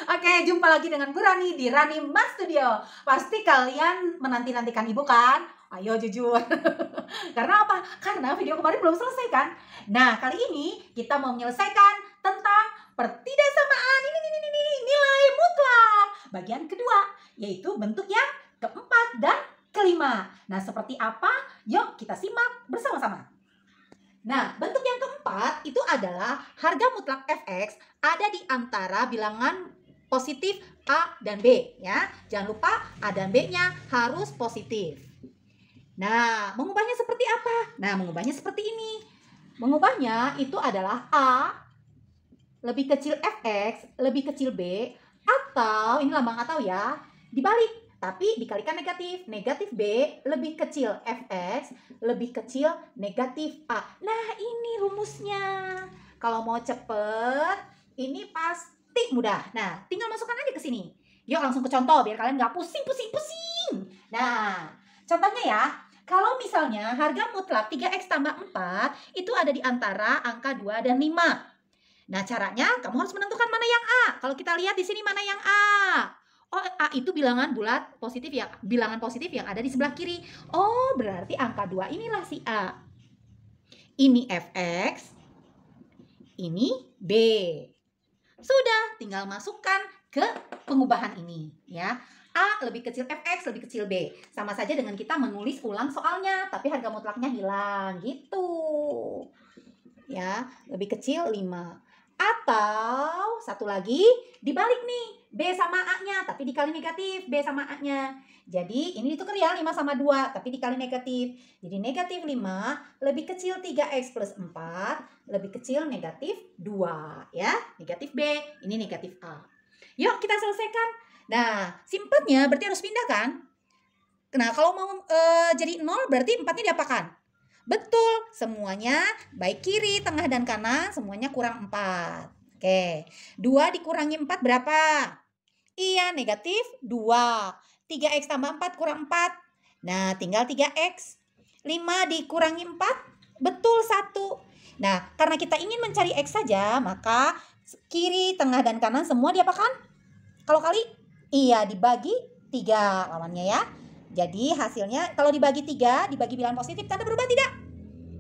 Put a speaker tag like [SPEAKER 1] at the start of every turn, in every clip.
[SPEAKER 1] Oke, jumpa lagi dengan Bu Rani di Rani Mas Studio. Pasti kalian menanti-nantikan Ibu kan? Ayo jujur. Karena apa? Karena video kemarin belum selesai kan? Nah, kali ini kita mau menyelesaikan tentang pertidaksamaan ini nilai mutlak. Bagian kedua, yaitu bentuk yang keempat dan kelima. Nah, seperti apa? Yuk kita simak bersama-sama. Nah, bentuk yang keempat itu adalah harga mutlak fx ada di antara bilangan positif A dan B ya. Jangan lupa A dan B-nya harus positif. Nah, mengubahnya seperti apa? Nah, mengubahnya seperti ini. Mengubahnya itu adalah A lebih kecil fx lebih kecil B, atau ini lambang atau ya, dibalik. Tapi dikalikan negatif. Negatif B lebih kecil fx lebih kecil negatif A. Nah, ini rumusnya. Kalau mau cepet, ini pasti mudah. Nah, tinggal masukkan aja ke sini. Yuk langsung ke contoh biar kalian nggak pusing. Nah, contohnya ya. Kalau misalnya harga mutlak 3x tambah 4 itu ada di antara angka 2 dan 5. Nah, caranya kamu harus menentukan mana yang A. Kalau kita lihat di sini mana yang A. Oh, A itu bilangan bulat positif yang ada di sebelah kiri. Oh, berarti angka 2 inilah si A. Ini fx, ini B. Sudah, tinggal masukkan ke pengubahan ini ya. A lebih kecil fx lebih kecil B. Sama saja dengan kita menulis ulang soalnya, tapi harga mutlaknya hilang gitu. Ya, lebih kecil 5. Atau satu lagi dibalik nih, B sama A-nya tapi dikali negatif B sama A-nya. Jadi ini ditukar ya, 5 sama 2 tapi dikali negatif. Jadi negatif 5 lebih kecil 3x plus 4 lebih kecil negatif 2 ya. Negatif B, ini negatif A. Yuk kita selesaikan. Nah, simpelnya berarti harus pindah kan? Nah, kalau mau jadi 0 berarti 4-nya diapakan? Betul, semuanya baik kiri, tengah, dan kanan semuanya kurang 4. Oke, 2 dikurangi 4 berapa? Iya, negatif 2. 3x tambah 4 kurang 4. Nah, tinggal 3x. 5 dikurangi 4, betul 1. Nah, karena kita ingin mencari x saja, maka kiri, tengah, dan kanan semua diapakan? Kalau kali? Iya, dibagi 3 lawannya ya. Jadi hasilnya kalau dibagi 3, dibagi bilangan positif, tanda berubah tidak?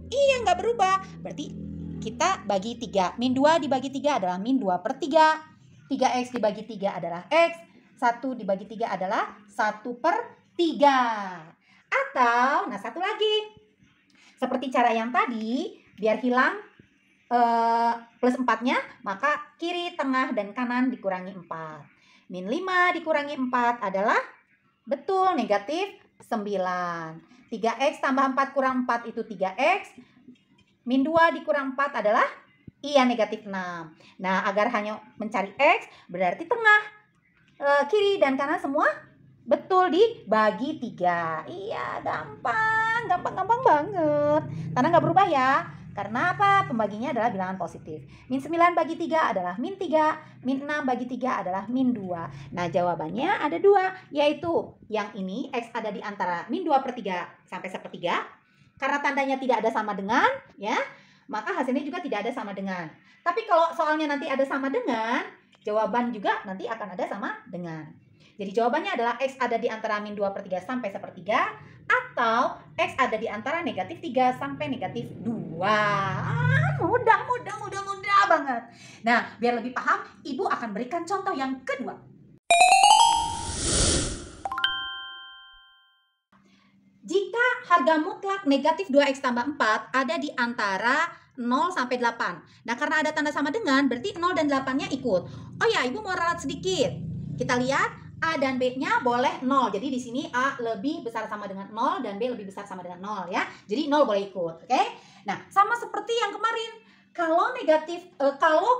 [SPEAKER 1] Iya, nggak berubah. Berarti kita bagi 3. Min 2 dibagi 3 adalah min 2 per 3. 3x dibagi 3 adalah x. 1 dibagi 3 adalah 1 per 3. Atau, nah satu lagi. Seperti cara yang tadi, biar hilang plus 4-nya, maka kiri, tengah, dan kanan dikurangi 4. Min 5 dikurangi 4 adalah betul, negatif 9. 3x tambah 4 kurang 4 itu 3x. Min 2 dikurang 4 adalah iya, negatif 6. Nah, agar hanya mencari x, berarti tengah, kiri, dan kanan semua betul dibagi 3. Iya, gampang banget. Tanda nggak berubah ya. Karena apa? Pembaginya adalah bilangan positif. Min 9 bagi 3 adalah min 3. Min 6 bagi 3 adalah min 2. Nah, jawabannya ada 2, yaitu yang ini X ada di antara min 2 per 3 sampai sepertiga. Karena tandanya tidak ada sama dengan, ya, maka hasilnya juga tidak ada sama dengan. Tapi kalau soalnya nanti ada sama dengan, jawaban juga nanti akan ada sama dengan. Jadi jawabannya adalah X ada di antara min 2 per 3 sampai sepertiga, atau X ada di antara negatif 3 sampai negatif 2. Mudah banget. Nah, biar lebih paham, Ibu akan berikan contoh yang kedua. Jika harga mutlak negatif 2x tambah 4 ada di antara 0 sampai 8. Nah, karena ada tanda sama dengan, berarti 0 dan 8-nya ikut. Oh ya, Ibu mau ralat sedikit. Kita lihat A dan B-nya boleh 0. Jadi di sini A lebih besar sama dengan 0 dan B lebih besar sama dengan 0 ya. Jadi 0 boleh ikut, oke? Nah, sama seperti yang kemarin. Kalau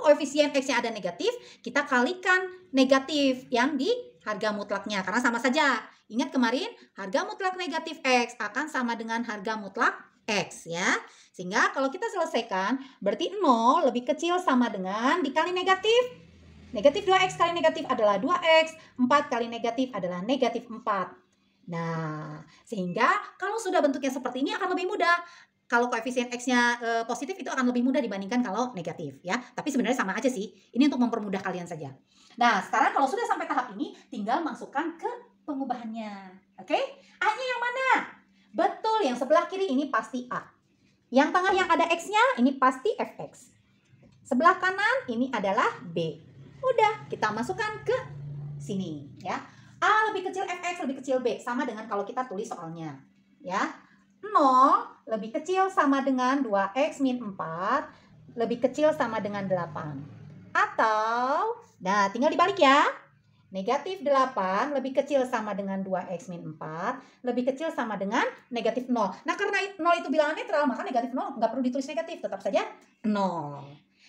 [SPEAKER 1] koefisien X-nya ada negatif, kita kalikan negatif yang di harga mutlaknya karena sama saja. Ingat kemarin, harga mutlak negatif X akan sama dengan harga mutlak X ya. Sehingga kalau kita selesaikan, berarti 0 lebih kecil sama dengan dikali negatif. Negatif 2x kali negatif adalah 2x, 4 kali negatif adalah negatif 4. Nah, sehingga kalau sudah bentuknya seperti ini akan lebih mudah. Kalau koefisien X-nya positif itu akan lebih mudah dibandingkan kalau negatif ya. Tapi sebenarnya sama aja sih. Ini untuk mempermudah kalian saja. Nah, sekarang kalau sudah sampai tahap ini, tinggal masukkan ke pengubahannya. Oke? A-nya yang mana? Betul, yang sebelah kiri ini pasti A. Yang tengah yang ada X-nya, ini pasti Fx. Sebelah kanan, ini adalah B. Udah, kita masukkan ke sini. Ya. A lebih kecil Fx, lebih kecil B. Sama dengan kalau kita tulis soalnya. Ya. 0 lebih kecil sama dengan 2x min 4, lebih kecil sama dengan 8. Atau, nah tinggal dibalik ya. Negatif 8 lebih kecil sama dengan 2x min 4, lebih kecil sama dengan negatif 0. Nah karena 0 itu bilangan netral, maka negatif 0 nggak perlu ditulis negatif, tetap saja 0.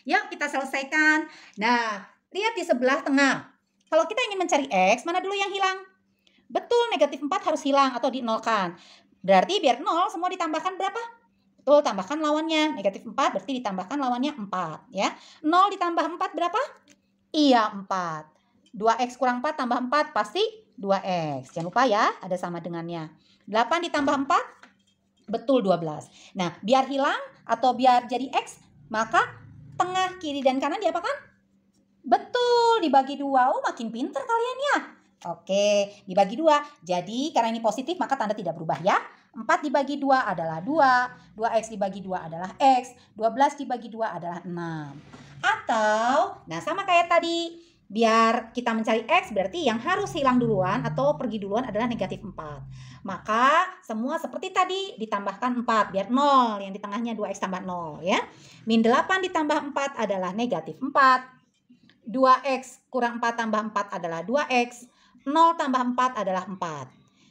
[SPEAKER 1] Yuk kita selesaikan. Nah, lihat di sebelah tengah. Kalau kita ingin mencari x, mana dulu yang hilang? Betul, negatif 4 harus hilang atau dinolkan. Berarti biar 0 semua ditambahkan berapa? Betul, tambahkan lawannya. Negatif 4 berarti ditambahkan lawannya 4. Ya. 0 ditambah 4 berapa? Iya, 4. 2x kurang 4 tambah 4 pasti 2x. Jangan lupa ya, ada sama dengannya. 8 ditambah 4, betul 12. Nah, biar hilang atau biar jadi x, maka tengah, kiri, dan kanan diapakan? Betul, dibagi 2. Oh, makin pinter kalian ya. Oke, dibagi 2. Jadi, karena ini positif, maka tanda tidak berubah ya. 4 dibagi 2 adalah 2. 2x dibagi 2 adalah x. 12 dibagi 2 adalah 6. Atau, nah sama kayak tadi, biar kita mencari x, berarti yang harus hilang duluan atau pergi duluan adalah negatif 4. Maka, semua seperti tadi, ditambahkan 4, biar 0. Yang di tengahnya 2x tambah 0 ya. Min 8 ditambah 4 adalah negatif 4. 2x kurang 4 tambah 4 adalah 2x. 0 tambah 4 adalah 4.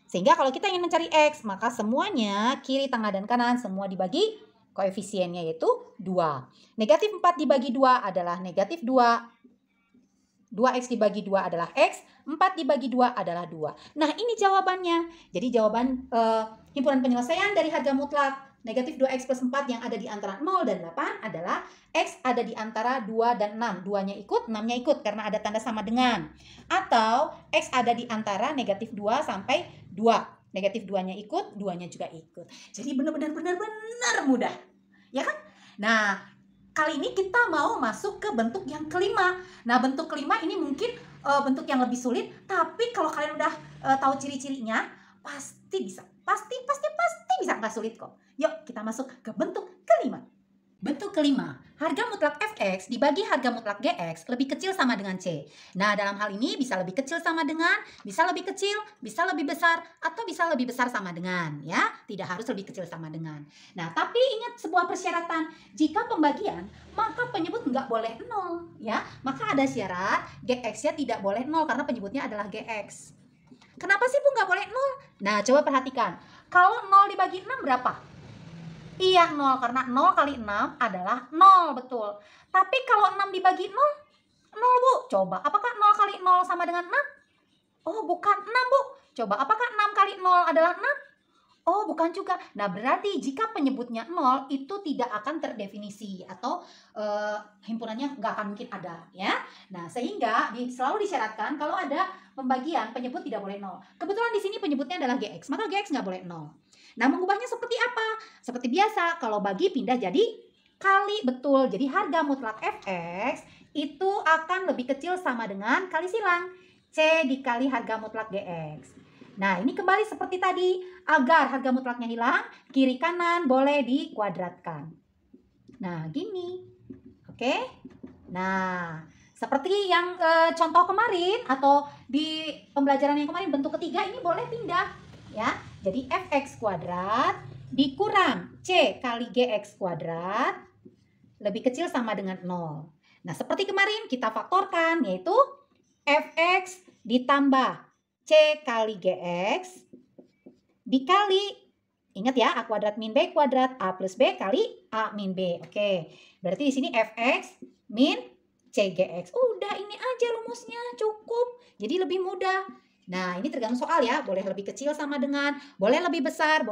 [SPEAKER 1] Sehingga kalau kita ingin mencari x, maka semuanya kiri, tengah, dan kanan semua dibagi koefisiennya yaitu 2. Negatif 4 dibagi 2 adalah negatif 2. 2x dibagi 2 adalah x. 4 dibagi 2 adalah 2. Nah ini jawabannya. Jadi jawaban himpunan penyelesaian dari harga mutlak negatif 2x plus 4 yang ada di antara 0 dan 8 adalah x ada di antara 2 dan 6. 2-nya ikut, 6-nya ikut karena ada tanda sama dengan. Atau x ada di antara negatif 2 sampai 2. Negatif 2-nya ikut, 2-nya juga ikut. Jadi benar-benar mudah. Ya kan? Nah, kali ini kita mau masuk ke bentuk yang kelima. Nah, bentuk kelima ini mungkin bentuk yang lebih sulit. Tapi kalau kalian udah tahu ciri-cirinya, pasti bisa. Pasti bisa, nggak sulit kok. Yuk kita masuk ke bentuk kelima. Bentuk kelima, harga mutlak Fx dibagi harga mutlak Gx lebih kecil sama dengan C. Nah dalam hal ini bisa lebih kecil sama dengan, bisa lebih kecil, bisa lebih besar, atau bisa lebih besar sama dengan. Ya, tidak harus lebih kecil sama dengan. Nah tapi ingat sebuah persyaratan, jika pembagian maka penyebut nggak boleh 0. Ya, maka ada syarat Gx-nya tidak boleh 0 karena penyebutnya adalah Gx. Kenapa sih Bu nggak boleh 0? Nah coba perhatikan. Kalau 0 dibagi 6 berapa? Iya 0, karena 0 kali 6 adalah 0, betul. Tapi kalau 6 dibagi 0, 0 Bu. Coba, apakah 0 kali 0 sama dengan 6? Oh bukan, 6 Bu. Coba, apakah 6 kali 0 adalah 6? Oh bukan juga. Nah berarti jika penyebutnya 0 itu tidak akan terdefinisi atau himpunannya nggak akan mungkin ada ya. Nah sehingga selalu disyaratkan kalau ada pembagian penyebut tidak boleh 0. Kebetulan di sini penyebutnya adalah Gx, maka Gx nggak boleh 0. Nah mengubahnya seperti apa? Seperti biasa, kalau bagi pindah jadi kali, betul. Jadi harga mutlak Fx itu akan lebih kecil sama dengan kali silang C dikali harga mutlak Gx. Nah ini kembali seperti tadi, agar harga mutlaknya hilang, kiri kanan boleh dikuadratkan. Nah gini, oke. Nah seperti yang contoh kemarin atau di pembelajaran yang kemarin bentuk ketiga ini boleh pindah ya. Jadi Fx kuadrat dikurang C kali Gx kuadrat lebih kecil sama dengan 0. Nah seperti kemarin kita faktorkan yaitu Fx ditambah C kali Gx dikali, ingat ya, A kuadrat min B kuadrat, A plus B kali A min B. Oke, berarti di sini Fx min CGx. Udah ini aja rumusnya, cukup. Jadi lebih mudah. Nah, ini tergantung soal ya, boleh lebih kecil sama dengan, boleh lebih besar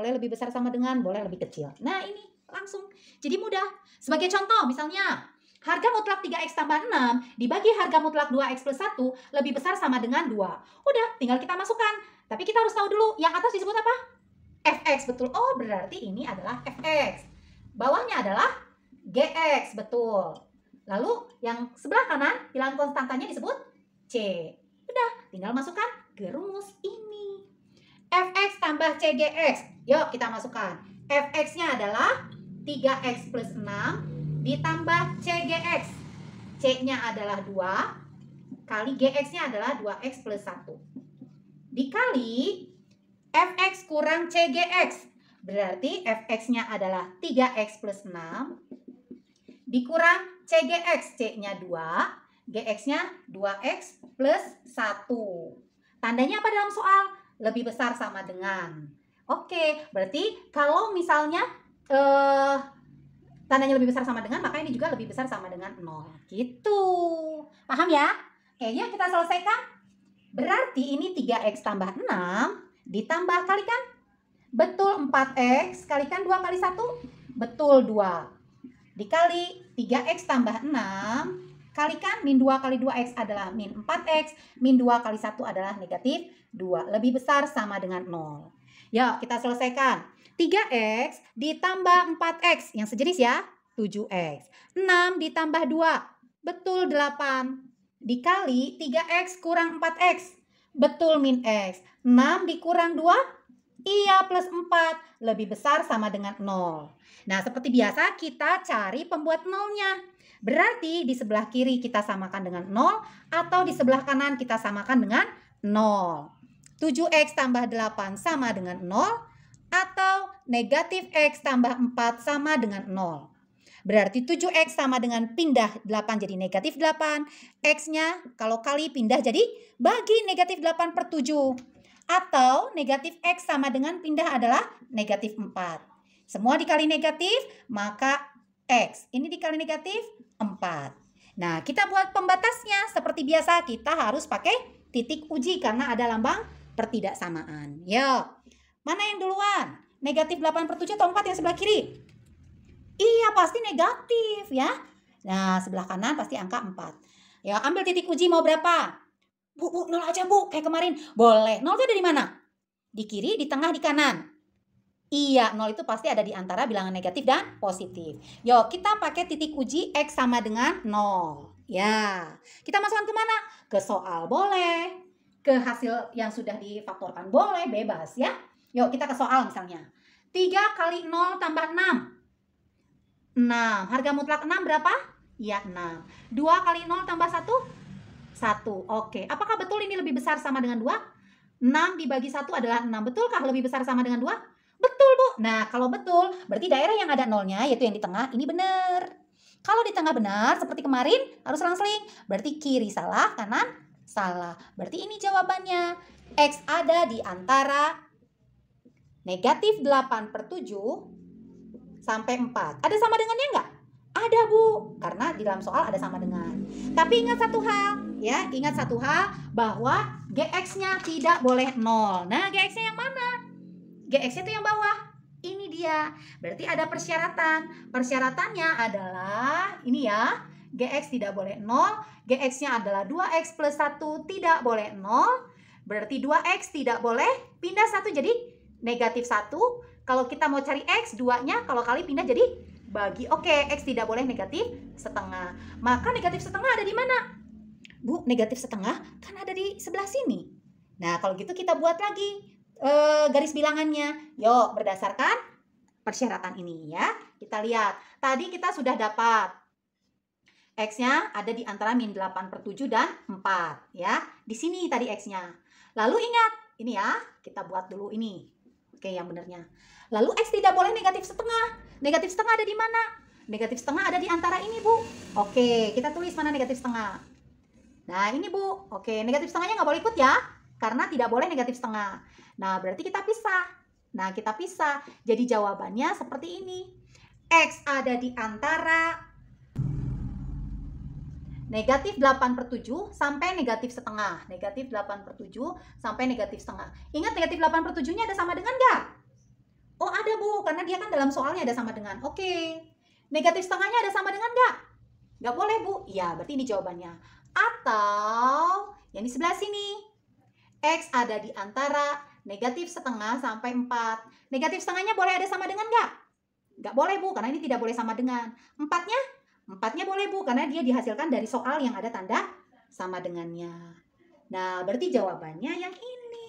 [SPEAKER 1] sama dengan, boleh lebih kecil. Nah, ini langsung. Jadi mudah. Sebagai contoh, misalnya, harga mutlak 3x tambah 6 dibagi harga mutlak 2x plus 1 lebih besar sama dengan 2. Udah, tinggal kita masukkan. Tapi kita harus tahu dulu, yang atas disebut apa? Fx, betul. Oh, berarti ini adalah Fx. Bawahnya adalah Gx, betul. Lalu yang sebelah kanan, bilangan konstantanya disebut C. Udah, tinggal masukkan ke rumus ini. Fx tambah Cgx. Yuk kita masukkan. Fx-nya adalah 3x plus 6 ditambah Cgx. C-nya adalah 2 kali Gx-nya adalah 2x plus 1. Dikali Fx kurang Cgx. Berarti Fx-nya adalah 3x plus 6 dikurang Cgx. C-nya 2, Gx-nya 2x plus 1. Tandanya apa dalam soal? Lebih besar sama dengan. Oke, berarti kalau misalnya tandanya lebih besar sama dengan, maka ini juga lebih besar sama dengan 0. Gitu. Paham ya? Oke, yuk kita selesaikan. Berarti ini 3x tambah 6 ditambah kalikan. Betul 4x kalikan 2 kali 1. Betul 2. Dikali 3x tambah 6 kalikan min 2 kali 2x adalah min 4x. Min 2 kali 1 adalah negatif 2. Lebih besar sama dengan 0. Yuk kita selesaikan. 3x ditambah 4x. Yang sejenis ya. 7x. 6 ditambah 2. Betul 8. Dikali 3x kurang 4x. Betul min x. 6 dikurang 2. Iya plus 4. Lebih besar sama dengan 0. Nah seperti biasa kita cari pembuat nolnya. Berarti di sebelah kiri kita samakan dengan 0. Atau di sebelah kanan kita samakan dengan 0. 7x tambah 8 sama dengan 0. Atau negatif x tambah 4 sama dengan 0. Berarti 7x sama dengan pindah 8 jadi negatif 8. X-nya kalau kali pindah jadi bagi negatif 8 per 7. Atau negatif x sama dengan pindah adalah negatif 4. Semua dikali negatif, maka x. Ini dikali negatif 4. Nah, kita buat pembatasnya. Seperti biasa, kita harus pakai titik uji karena ada lambang pertidaksamaan. Yuk, mana yang duluan? Negatif 8 per 7 atau 4 yang sebelah kiri? Iya, pasti negatif ya. Nah, sebelah kanan pasti angka 4. Ya, ambil titik uji mau berapa? Bu, 0 aja bu, kayak kemarin. Boleh, 0 itu ada di mana? Di kiri, di tengah, di kanan. Iya, 0 itu pasti ada di antara bilangan negatif dan positif. Yuk, kita pakai titik uji X sama dengan 0. Ya, kita masukkan ke mana? Ke soal boleh. Ke hasil yang sudah difaktorkan boleh, bebas ya. Yuk, kita ke soal misalnya. 3 kali 0 tambah 6. 6. Harga mutlak 6 berapa? Ya, 6. 2 kali 0 tambah 1? 1. Oke. Apakah betul ini lebih besar sama dengan 2? 6 dibagi 1 adalah 6. Betulkah lebih besar sama dengan 2? Betul, Bu. Nah, kalau betul, berarti daerah yang ada nolnya, yaitu yang di tengah, ini benar. Kalau di tengah benar, seperti kemarin, harus selang-seling. Berarti kiri salah, kanan salah. Berarti ini jawabannya. X ada di antara negatif 8 per 7 sampai 4. Ada sama dengannya enggak? Ada, Bu. Karena di dalam soal ada sama dengan. Tapi ingat satu hal, ya. Ingat satu hal bahwa Gx-nya tidak boleh 0. Nah, Gx-nya yang mana? Gx-nya itu yang bawah. Ini dia. Berarti ada persyaratan. Persyaratannya adalah ini ya. Gx tidak boleh 0. Gx-nya adalah 2x plus 1 tidak boleh 0. Berarti 2x tidak boleh pindah 1 jadi negatif 1. Kalau kita mau cari x, 2-nya kalau kali pindah jadi bagi. Oke, x tidak boleh negatif setengah. Maka negatif setengah ada di mana? Bu, negatif setengah kan ada di sebelah sini. Nah, kalau gitu kita buat lagi garis bilangannya. Yuk, berdasarkan persyaratan ini ya. Kita lihat. Tadi kita sudah dapat X-nya ada di antara min 8 per 7 dan 4 ya. Di sini tadi X-nya. Lalu ingat, ini ya, kita buat dulu ini. Oke, yang benernya. Lalu X tidak boleh negatif setengah. Negatif setengah ada di mana? Negatif setengah ada di antara ini, Bu. Oke, kita tulis mana negatif setengah. Nah, ini, Bu. Oke, negatif setengahnya nggak boleh ikut ya. Karena tidak boleh negatif setengah. Nah, berarti kita pisah. Nah, kita pisah. Jadi jawabannya seperti ini. X ada di antara negatif 8 per 7 sampai negatif setengah. Negatif 8 per 7 sampai negatif setengah. Ingat negatif 8 per 7-nya ada sama dengan nggak? Oh, ada, Bu. Karena dia kan dalam soalnya ada sama dengan. Oke. Negatif setengahnya ada sama dengan nggak? Nggak boleh, Bu. Ya, berarti ini jawabannya. Atau yang di sebelah sini. X ada di antara negatif setengah sampai 4. Negatif setengahnya boleh ada sama dengan nggak? Nggak boleh, Bu, karena ini tidak boleh sama dengan. 4-nya boleh, Bu, karena dia dihasilkan dari soal yang ada tanda sama dengannya. Nah, berarti jawabannya yang ini.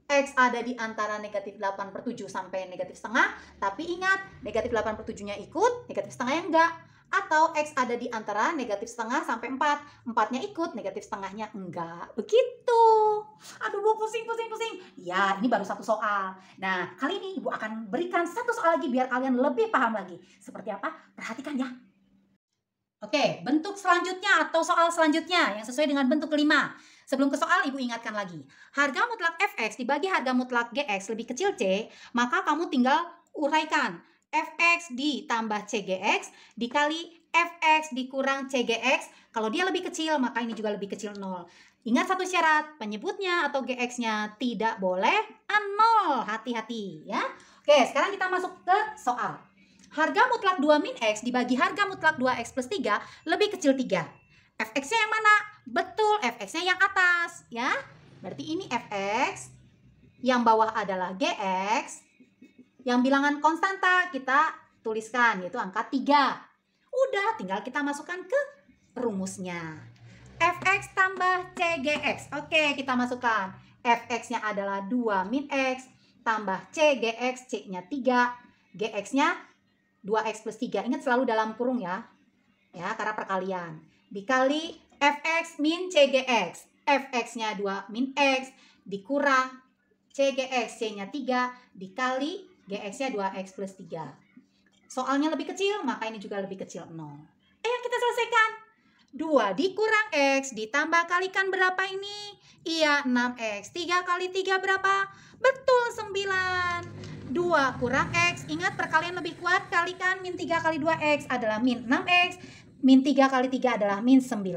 [SPEAKER 1] X ada di antara negatif 8/7 sampai negatif setengah, tapi ingat, negatif 8/7-nya ikut, negatif setengahnya enggak. Atau X ada di antara negatif setengah sampai 4, 4-nya ikut, negatif setengahnya enggak. Begitu. Aduh, Bu, pusing. Ya, ini baru satu soal. Nah, kali ini Ibu akan berikan satu soal lagi biar kalian lebih paham lagi. Seperti apa? Perhatikan ya. Oke, bentuk selanjutnya atau soal selanjutnya yang sesuai dengan bentuk kelima. Sebelum ke soal, Ibu ingatkan lagi. Harga mutlak Fx dibagi harga mutlak Gx lebih kecil C, maka kamu tinggal uraikan. Fx ditambah Cgx dikali Fx dikurang Cgx. Kalau dia lebih kecil, maka ini juga lebih kecil 0. Ingat satu syarat, penyebutnya atau Gx-nya tidak boleh 0. Hati-hati ya. Oke, sekarang kita masuk ke soal. Harga mutlak 2 min X dibagi harga mutlak 2X plus 3 lebih kecil 3. Fx-nya yang mana? Betul, Fx-nya yang atas. Ya, berarti ini Fx. Yang bawah adalah Gx. Yang bilangan konstanta kita tuliskan, yaitu angka 3. Udah, tinggal kita masukkan ke rumusnya. Fx tambah Cgx. Oke, kita masukkan. Fx-nya adalah 2 min X tambah Cgx, C-nya 3. Gx-nya 2x plus 3, ingat selalu dalam kurung ya, karena perkalian, dikali Fx min Cgx, Fx-nya 2 min X, dikurang Cgx, C-nya 3, dikali Gx-nya 2x plus 3. Soalnya lebih kecil, maka ini juga lebih kecil 0. Ayo kita selesaikan. 2 dikurang X, ditambah kalikan berapa ini? Iya, 6X, 3 kali 3 berapa? Betul, 9. 2 kurang X, ingat perkalian lebih kuat, kalikan min 3 kali 2X adalah min 6X, min 3 kali 3 adalah min 9.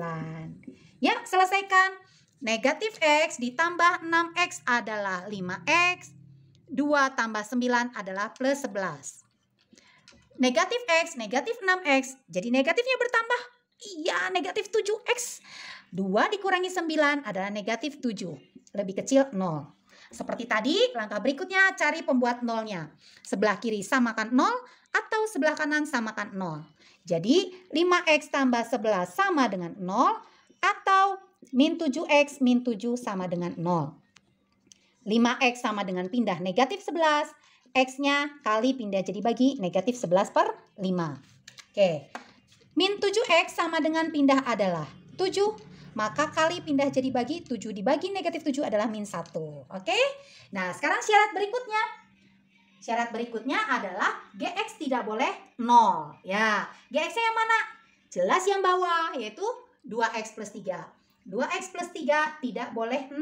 [SPEAKER 1] Ya, selesaikan. Negatif X ditambah 6X adalah 5X, 2 tambah 9 adalah plus 11. Negatif X, negatif 6X, jadi negatifnya bertambah. Iya, negatif 7X. 2 dikurangi 9 adalah negatif 7, lebih kecil 0. Seperti tadi, langkah berikutnya cari pembuat nolnya. Sebelah kiri samakan 0 atau sebelah kanan samakan 0. Jadi 5x tambah 11 sama dengan 0 atau min 7x min 7 sama dengan 0. 5x sama dengan pindah negatif 11. X-nya kali pindah jadi bagi negatif 11 per 5. Oke. Min 7x sama dengan pindah adalah 7. Maka kali pindah jadi bagi 7 dibagi negatif 7 adalah min 1. Oke? Nah, sekarang syarat berikutnya. Syarat berikutnya adalah Gx tidak boleh 0. Ya, Gx-nya yang mana? Jelas yang bawah, yaitu 2x plus 3. 2x plus 3 tidak boleh 0.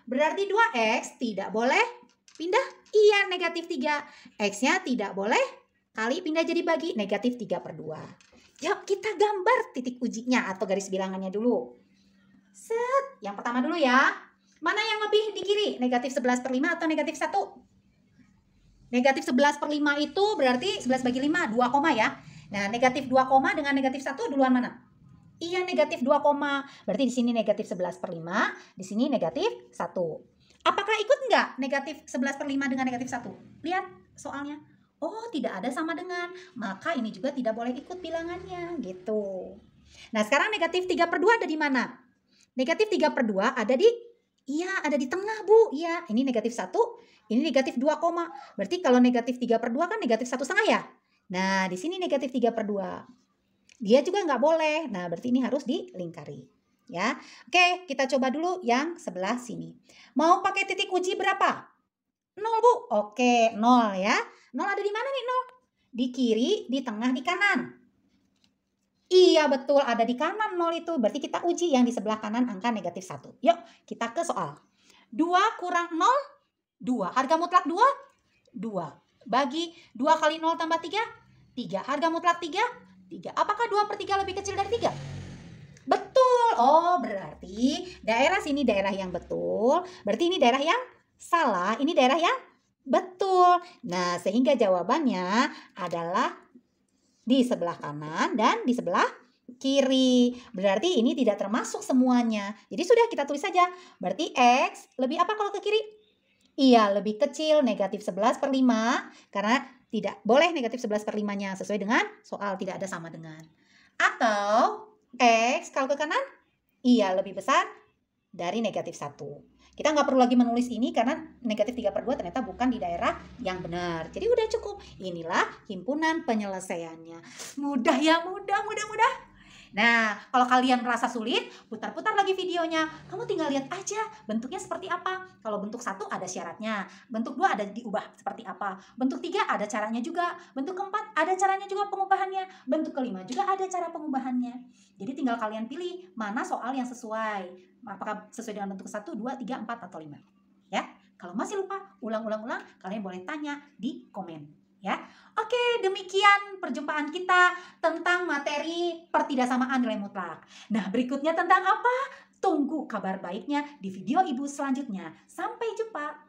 [SPEAKER 1] Berarti 2x tidak boleh pindah? Iya, negatif 3. X-nya tidak boleh kali pindah jadi bagi negatif 3 per 2. Yuk, kita gambar titik ujinya atau garis bilangannya dulu. Set, yang pertama dulu ya. Mana yang lebih di kiri? Negatif 11 per 5 atau negatif 1? Negatif 11 per 5 itu berarti 11 bagi 5, 2 koma ya. Nah, negatif 2 koma dengan negatif 1 duluan mana? Iya, negatif 2 koma. Berarti di sini negatif 11 per 5, di sini negatif 1. Apakah ikut enggak negatif 11 per 5 dengan negatif 1? Lihat soalnya. Oh, tidak ada sama dengan. Maka ini juga tidak boleh ikut bilangannya, gitu. Nah, sekarang negatif 3 per 2 ada di mana? Negatif 3 per 2 ada di, iya ada di tengah Bu. Iya, ini negatif 1, ini negatif 2 koma. Berarti kalau negatif 3 per 2 kan negatif 1,5 ya. Nah, di sini negatif 3 per 2. Dia juga nggak boleh. Nah, berarti ini harus dilingkari. Ya, oke, kita coba dulu yang sebelah sini. Mau pakai titik uji berapa? 0 Bu. Oke, 0 ya. 0 ada di mana nih 0? Di kiri, di tengah, di kanan. Iya betul, ada di kanan 0 itu. Berarti kita uji yang di sebelah kanan angka negatif 1. Yuk kita ke soal. 2 kurang 0, 2. Harga mutlak 2, 2. Bagi 2 kali 0 tambah 3, 3. Harga mutlak 3, 3. Apakah 2 per 3 lebih kecil dari 3? Betul. Oh, berarti daerah sini daerah yang betul. Berarti ini daerah yang salah. Ini daerah yang betul. Nah, sehingga jawabannya adalah di sebelah kanan dan di sebelah kiri. Berarti ini tidak termasuk semuanya. Jadi sudah kita tulis saja. Berarti X lebih apa kalau ke kiri? Iya, lebih kecil negatif 11 per 5. Karena tidak boleh negatif 11 per 5-nya. Sesuai dengan soal tidak ada sama dengan. Atau X kalau ke kanan? Iya, lebih besar dari negatif 1. Kita nggak perlu lagi menulis ini karena negatif 3/2 ternyata bukan di daerah yang benar. Jadi udah cukup. Inilah himpunan penyelesaiannya. Mudah ya, mudah. Nah, kalau kalian merasa sulit, putar-putar lagi videonya. Kamu tinggal lihat aja bentuknya seperti apa. Kalau bentuk 1 ada syaratnya, bentuk 2 ada diubah seperti apa, bentuk 3 ada caranya juga, bentuk keempat ada caranya juga pengubahannya, bentuk kelima juga ada cara pengubahannya. Jadi tinggal kalian pilih mana soal yang sesuai. Apakah sesuai dengan bentuk 1, 2, 3, 4, atau 5. Ya, kalau masih lupa, ulang, kalian boleh tanya di komen. Ya, oke, demikian perjumpaan kita tentang materi pertidaksamaan nilai mutlak. Nah, berikutnya tentang apa? Tunggu kabar baiknya di video Ibu selanjutnya. Sampai jumpa.